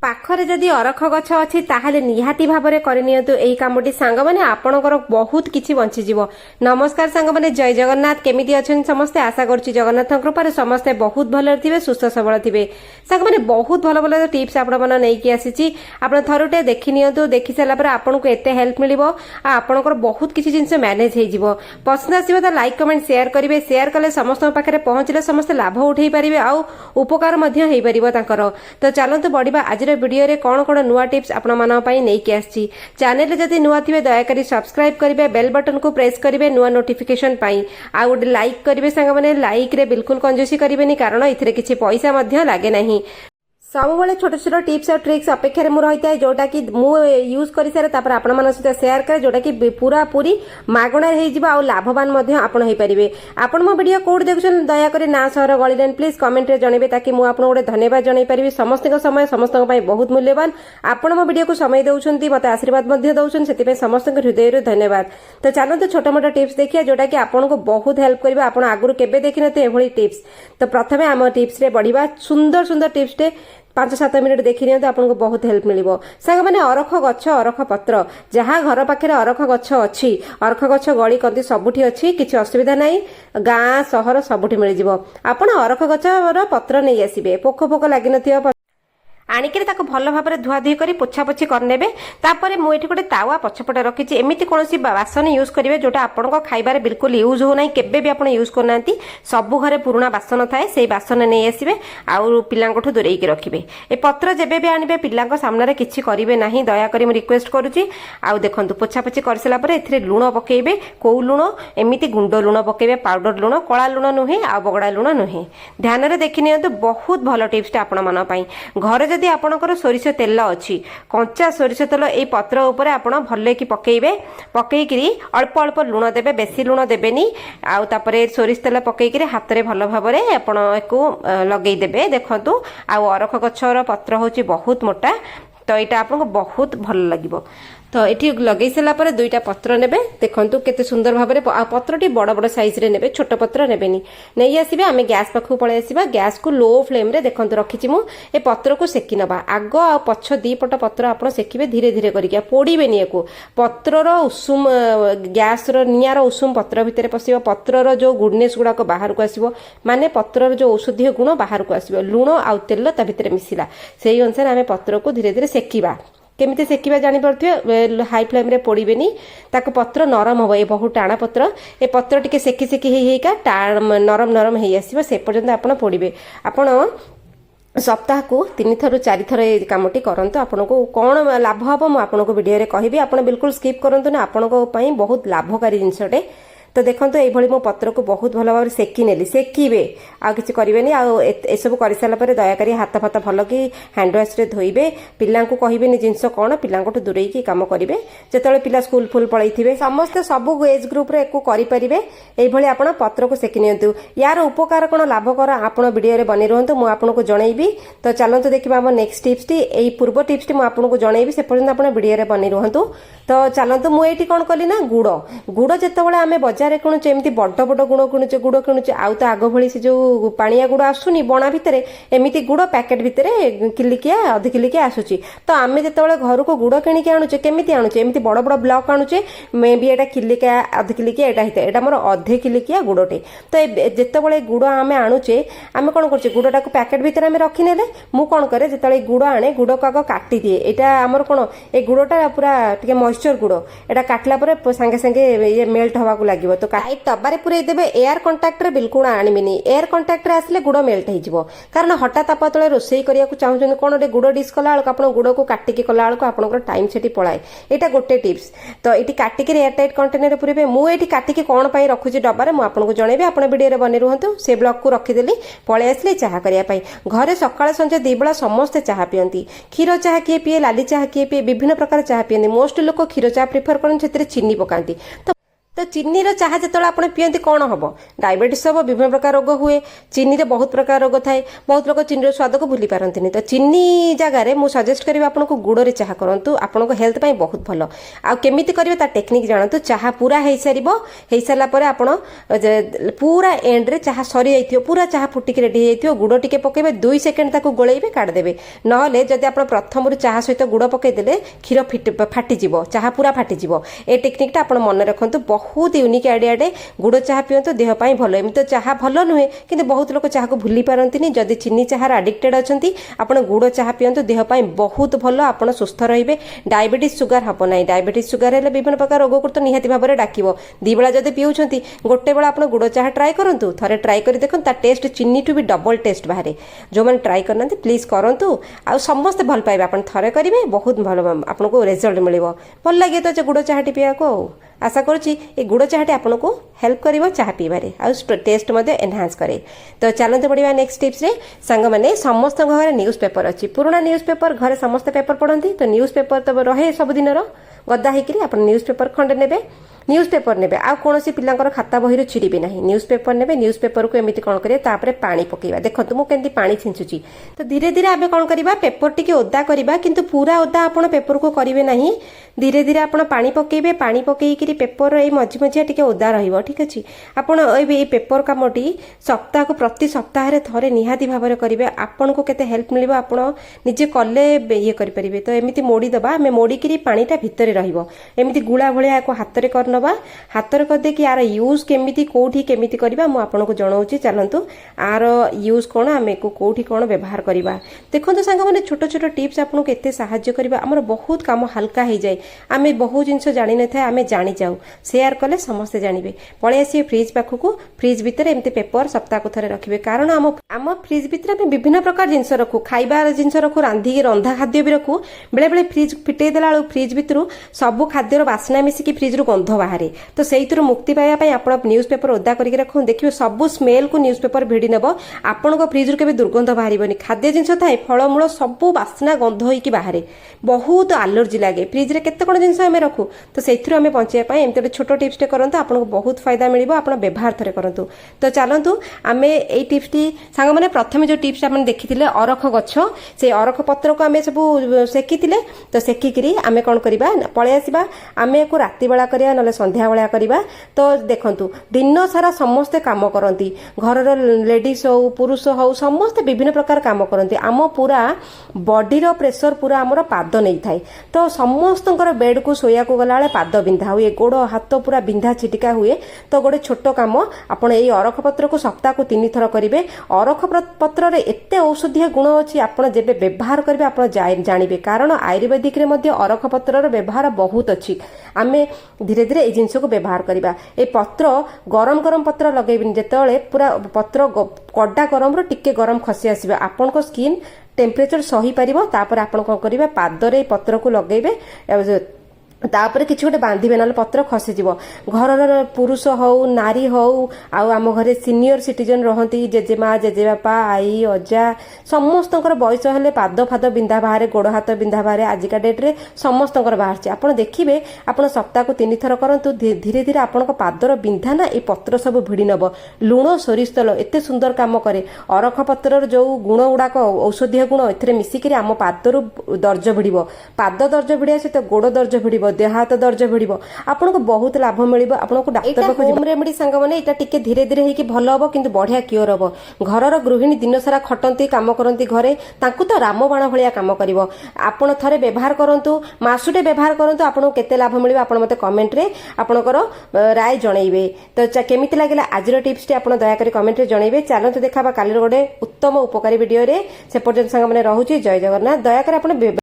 पाखरे जदि अरख गछ अच्छी ताहले निहाती भाबरे करनियंतु एई कामटी सांग माने आपणकर बहुत किछि बंचीजिवो। नमस्कार सांग माने जय जगन्नाथ। केमिति अछन समस्ते? आशा करछि जगन्नाथ कृपारे समस्ते बहुत भले थिबे, सुस्थ सबल थिबे। सांग माने बहुत भल भल टिप्स आपण मन नै कि आसीछि। आपण थरुटे देखि नियंतु, देखि सला पर आपनको एते हेल्प मिलिबो आ आपणकर बहुत किछि जिंस मैनेज हे जिवो। पसंद आसीबो त लाइक कमेंट शेयर करिवे। शेयर कले समस्त पाखरे पहुंचले समस्त लाभ उठै परिबे आ उपकार मध्ये हे परिबो तांकर। तो चलंतु बढिबा आज वीडियो रे कौन कौन नुआ टिप्स आपण मान नहीं आसी। चैनल जदि नुआ थिबे दयाकरी सब्सक्राइब करिवे, बेल बटन को प्रेस करिवे नुआ नोटिफिकेशन पाई। आ गोटे लाइक करिवे सांग माने, लाइक रे बिल्कुल कंजूसी करिवेनी कारण इथिरे किछि पैसा मध्ये लागे नाही। सब बड़े छोट छोट टिप्स और ट्रिक्स अपेक्षा मु रही है जोटा कि मु यूज कर सारे तापर आपण मान सहित शेयर करे जोटा कि पूरा पूरी मागणा हे जिबा आ लाभवान मध्ये आपण हे परिबे। आपण मो वीडियो कोड देखुछन दया करे ना सहर गळिलेन प्लीज कमेंट रे जणेबे ताकि मु आपण गोटे धन्यवाद जणाई परिबे। समस्त समय समस्त पई बहुत मूल्यवान। आपण मो वीडियो को समय देउछंती, मते आशीर्वाद मध्ये देउछन, सेति पे समस्त हृदय रे धन्यवाद। तो चलंतु छोट मोट टिप्स देखिया जोटा कि आपण को बहुत हेल्प करबा। आपण आगुरु केबे देखिनते एभली टिप्स। तो प्रथमे हम टिप्स रे बढ़िबा। सुंदर सुंदर टिप्स टे 5-7 मिनिट देखि नियंतु, आपनको बहुत हेल्प मिलिबो। सांग माने अरख गछ, अरख पत्र जहाँ घर पाखे अरख गछ अच्छी, अरख गछ गली कंदी सबुठी अच्छी, किछि असुविधा नाही। गाँ सहर सबुठी मिल जिवो। आपण अरख गछर पत्र नै आसीबे। पोक पोक लागि नथियो आनिक भल भाव धुआ धुई कर पोछा पोछी करने। तापर मुझे गोटे तावा पछपटे रखी। एमती कौन बासन यूज करेंगे जोटा आपण खाइबार बिल्कुल यूज होना, केबे भी आप यूज करना। सबु घरे पुराणा बासन थाए, से बासन नहीं आसबे आउ पिलांठू दूरे रखिए। ए पत्र जेबे भी आनिबे पिलांक सामने किछि करिवे नाही, दयाकरी मु रिक्वेस्ट करुछि। आउ देखंतु पोछा पोछी कर सारा पर एथिरे लुण पकेइबे। को लुण? एमिति गुंड लुण पकेइबे, पाउडर लुण, कला लुण नुहे आ बगड़ा लुण नुहे। ध्यान रे देखि नियंतु, बहुत भल टिप्स आपण मन पई। घर जदि आपणकर सोरिष तेल अच्छी, कंचा सोरिष तेल ए पत्र उपर आपण भले कि पकेइबे। पकेइकरी अल्प अल्प लुण देबे, बेसी लुण देबेनी। आउ तापरे सोरिष तेल पकेइकरी हाथ रे भल भाबरे आपण एको लगेइ देबे। देखंतु आउ अरख गछर पत्र होची बहुत मोटा, तो एटा आपनको बहुत भल लागिबो। तो ये लगे सारा पर दुईटा पत्र नेबे। देखंतु केते सुंदर भाव में पत्रटी बड़ बड़ साइज रे नेबे, छोट पत्र नेबेनी। नहीं आसीबे आमे गैस पाखु पळे आसीबा। गैस को लो फ्लेम रे देखंतु रखिछि मु। ए पत्र को सेकी नबा। आग आ पछ दी पट पत्र आपण सेकिबे धीरे धीरे करिके, पोड़ीबेनी। एको पत्रर उषुम, गैस रो नियार उषुम पत्र भितरे पसिबो। पत्रर जो गुडनेस गुडा को बाहर को आसीबो, माने पत्रर जो औषधीय गुण बाहर को आसीबो। लुण आ तेल ता भितरे मिसिला, सेही अनुसार आमे पत्र को धीरे धीरे सेकिबा। केमिति सेकिबा जानि परथिबे, हाई फ्लेम रे पोड़ीबेनी। ताको पत्र नरम होबो। ए बहुत टाणा पत्र, ए पत्र टिके सेकी सेकी हेइका नरम नरम हेइ आसीबो। से पर्यंत आपण पोड़ीबे। आपण सप्ताह को 3 थरु 4 थर ए कामटी करंतु। आपनको कोन लाभ हबो मु आपनको वीडियो रे कहिबी। आपण बिल्कुल स्किप करंतु ना, आपनको पई बहुत लाभकारी जिंसटे। तो देखो ये मो पत्र को बहुत भल भाव सेकी नेली। सेकिबे आ किछि करिवेनी। आ एसबु कर सारा पर दयाकरी हाथ फात भल कि हैंड वाश रे धोइबे। पिला को कहिबेनी जिंस कोन, पिलांठू दूरे की काम करिवे। जेतले पिला स्कूल फुल पळैथिबे समस्त सब एज ग्रुप रे एको करि परिबे। एई भली आपण पत्र को सेकी नियंतु। यार उपकार कोन लाभ कर आपण वीडियो रे बनि रहंतु, मु आपनको जणैबी। तो चलंतु देखिबा हम नेक्स्ट टिप्स टी। एई पूर्व टिप्स टी मु आपनको जणैबी, से पर्यंत आपण वीडियो रे बनि रहंतु। तो चलंतु मु एठी कोन कली ना, गुड़ गुड़ जेतबेले आमे बाजार किणुचे, एमती बड़ बड़ गुड़ किणुचे। आउ तो आग भली से जो पानिया गुड़ आसुनी बणा भितरे, एमिति गुड़ पैकेट भितरे किलिकिया अध किलिकिया आसुची। तो आमे जेतबेले घर को गुड़ किणिके आणुचे, केमिति आणुचे? एमिति बड़ बड़ ब्लॉक आणुचे। मे बी एटा किलिकिया अध किलिकिया एटा हिते, एटा मोर अधे किलिकिया गुड़टे। तो जेतबेले गुड़ आमे आणुचे, आमे कोन करचे, गुड़टा को पैकेट भितरे आमे रखि नेले। मु कोन करे, जेतबेले गुड़ आणे, गुड़ को आग काटी दिए। एटा हमर कोन, ए गुड़टा पूरा टिके मॉइस्चर गुड़, एटा काटला परे संगे संगे ये मेल्ट हवा को लागिवो। तो डब्बारे पुरे देबे। एयर कांटेक्ट रे बिल्कुल आनिबिनी। एयर कांटेक्ट रे आसले गुड़ मेल्ट हो जिवो। कारण हठात आप तले रोसई करिया को चाहुछन, कोन ओडे गुड़ डिश कला आलो आपण गुड़ को काटिकी कला आलो आपनकर टाइम सेठी पळाए। एटा गोटे टिप्स। तो एटी काटिकी एयर टाइट कंटेनर रे पुरेबे। मु एटी काटिकी कोन पई रखुची डब्बारे, मु आपनको जणेबे। आपण वीडियो रे बनि रहंतु। से ब्लॉक को रखि देली, पळे आसले चाहा करिया पई। घरे सकाळे संजे दी बेला समस्त चाहा पियंती। क्षीर चाहा किए पिए, लाली चाहा किए पिए, विभिन्न प्रकार चाहा पियंती। मोस्ट लोक क्षीर चाहा प्रिफर करन, सेतरे चीनी पकांती। तो तो चीनी चाहा जो आप पीती कौन हम डायबिटीज हम विभिन्न प्रकार रोग हुए चीनी रे बहुत प्रकार रोग थाए बहुत लोग चीनी स्वाद को भूली पारती तो चीनी जगह मुझे सजेस्ट करी आपको गुड़ रे चाह करूँ आपको हेल्थ पाई बहुत भल आमि करेंगे टेक्निक जानतु चाह पूरा हो सारापर आप पूरा एंड रे चाह सरी जाइए पूरा चाह फुटिक रेडी हो गुड़ टिके पकेबे 2 सेकेंड ताको गोलेबे काटदेवे नहले जदि आप प्रथम चाह सहित गुड़ पकईदे क्षीर फाटिज चाह पूरा फाटिज ए टेक्निकटा आप मन रखु बहुत यूनिक आइडियाटे गुड़ चाह पिंतु देह पाई भल एमती तो चाह भल नुहे कि बहुत लोग चाह को भूली पारती जदि चीनी चाहार आडिक्टेड अच्छा आप गुड़ चाह पिंतु देह पाई बहुत भल आप सुस्थ रे डायबिटीज सुगार हम ना डायबिटीज सुगार है विभिन्न प्रकार रोग को तो निहाती भाव में डाक दी बेला जब पीउछंती गोटे बेला आप गुड़ चाह ट्राए करूँ थे ट्राए कर देखो टेस्ट चीनी टू भी डबल टेस्ट बाहर जो मैंने ट्राए करना प्लीज करूँ आ समस्ते भल पाइबे आप थे करेंगे बहुत भल आपको रिजल्ट मिल भल लगे तो गुड़ चाह पीवा को आशा करुँची ये गुड़ चाहटी आपको हेल्प कर चाह पीबारे आ टेस्ट एनहांस करे तो चलते पढ़ा नेक्स्ट टिप्स रे सांग मैंने समस्त घर न्यूज पेपर अच्छी पुराना न्यूज पेपर घरे समस्ते पेपर पढ़ती तो न्यूज पेपर तो रहे सबुदिन गदा होकर आप न्यूज पेपर खंडे ने न्यूज पेपर ने आ कौन पिलांकर खाता बही छिड़े ना न्यूज पेपर ने न्यूज पेपर को एमती कौन करें पानी पकेवा देखो मुझे पानी छिंचुची तो धीरे धीरे आम कौन करवा पेपर टी ओदा करवा किंतु पूरा ओदा आप पेपर को करेंगे ना धीरे धीरे आप पानी पकेबे पानी पकईकि पेपर ये मझी मझिया टी ओदा ठीक अच्छे आपड़ ये पेपर कमटी सप्ताह को प्रति सप्ताह थे निहाती भाव में करेंगे आपन को केते हेल्प मिल आप निजे कले ये करेंगे तो एमती मोड़ीदबा आम मोड़िकी पानीटा भितर रमती गुला भाया हाथ में करनवा हाथ में करदे कि यार यूज केमिति कोठी केमिति करबा मु आपनको जणाउची चलंतु आर यूज कोन आमे को कोठी कोन व्यवहार करबा देखंतु सांग माने छोट छोट टिप्स आपनको केते सहाय्य करबा हमर बहुत काम हल्का हो जाए आमे बहुत जिंस जानि न थाए आमे जानि जाऊ शेयर कले समस्त जानिबे पळे आसी फ्रिज पाखकु फ्रिज भीतर एमते पेपर सप्ताह को थरे रखिबे कारण आम फ्रिज भीतर आमे विभिन्न प्रकार जिंस रखु खाइबा जिंस रखु रांधी रंधा खाद्य भी रखु बेले बेले फ्रिज फिटै देला फ्रिज भीतर सब खाद्यर बास्ना मिसिकी फ्रिज रु गंध बाहर तो से मुक्ति पाइबा आप न्यूज पेपर ओदा करके रखु देखिए सब स्मेल को न्यूज पेपर भिड़ी नब आपण फ्रिज रू के दुर्गंध बाहर खाद्य जिनस थाए फलमूल सब बास्ना गंध होइकी बाहर बहुत आलर्जी लगे फ्रिज रे केते कोन जिनस आमे रखु तो से आमे बंचाइबा एमते छोट टिप्स टे करंतु आपनको बहुत फायदा मिलिबो आपण व्यवहार थरे करंतु तो चलंतु आमे एई टिप्स टी सांग माने प्रथमे जो टिप्स आपण देखिथिले अरख गछ से अरख पत्र को आमे सब सेकिथिले तो सेकिकरी आमे कोन करिबा पळे आसीबा आमे को राति बेला करिया नले संध्या बेला करिबा तो देखंतु दिन सारा समस्ते काम करती घर लेडीज हो पुरुष हो समस्ते विभिन्न प्रकार काम करती आम पूरा बॉडीर प्रेशर पूरा आमर पाद नहीं थाए तो समस्त बेड को शोया को गला पाद बिंधा हुए गोड़ हाथ पूरा बिंधा छिटिका हुए तो गोटे छोट काम आपड़ ये अरख पत्र को सप्ताह को 3 थर करेंगे अरख पत्र एत औषधीय गुण अच्छी आपड़ जेबे व्यवहार करेंगे आप जानवे कारण आयुर्वेदिक अरख पत्र व्यवहार बहुत अच्छी आमे धीरे धीरे ये जिनस को व्यवहार करवा ए पत्र गरम गरम पत्र लगेबिन जेतेबेले पूरा पत्र कड़ा गरम रो टिके गरम खसी आसीबा आपन को स्किन टेम्परेचर सही पारिबो तापर आपन कोन करिबा पादरे पत्र को लगेबे तापर किसी गोटे बांधे ना पत्र खसीज घर पुरुष हो नारी हो आम घर सीनियर सिटीजन रहती जेजेमा जेजेबापा आई अजा समस्त बयस हेले पाद फाद बिंधा बाहर गोड़ हाथ बिंधा बाहर आजिका डेट्रे समस्त बाहर आप देखिए आप सप्ताह को 3 थर करूँ धीरे धीरे आपण पादर बिंधा ना ये पत्र सब भिड़ी नब लुण सोरिष तेल एत सुंदर काम करे अरख पत्र जो गुण गुड़ाक औषधीय गुण ए मिसिकी आम पादर दर्ज भिड़ पाद दर्ज भिड़ा सहित गोड़ दर्ज भिड़ देह हाथ दर्ज भिड़ आपको बहुत लाभ मिल आपको डाक्टर पाखु होम रेमेडी सांग माने एटा टिके धीरे धीरे होइकी भल हम किंतु बढ़िया क्योर हम घर गृहिणी दिन सारा खटंती काम करती घरे तांकु तो रामबाण भाया काम कर आपण थे व्यवहार करूँ मासुटे व्यवहार करूँ आपको केते लाभ मिल आप मत कमेंट रे आपणकर राय जनइबे तो केमिति लागला आज टिप्स टी आप दयाकर कमेंट रे जनइबे चलते देखा काली गोटे उत्तम उपकारी वीडियो रे से पर्यंत सांग माने रहूची जय जगन्नाथ दयाकर आप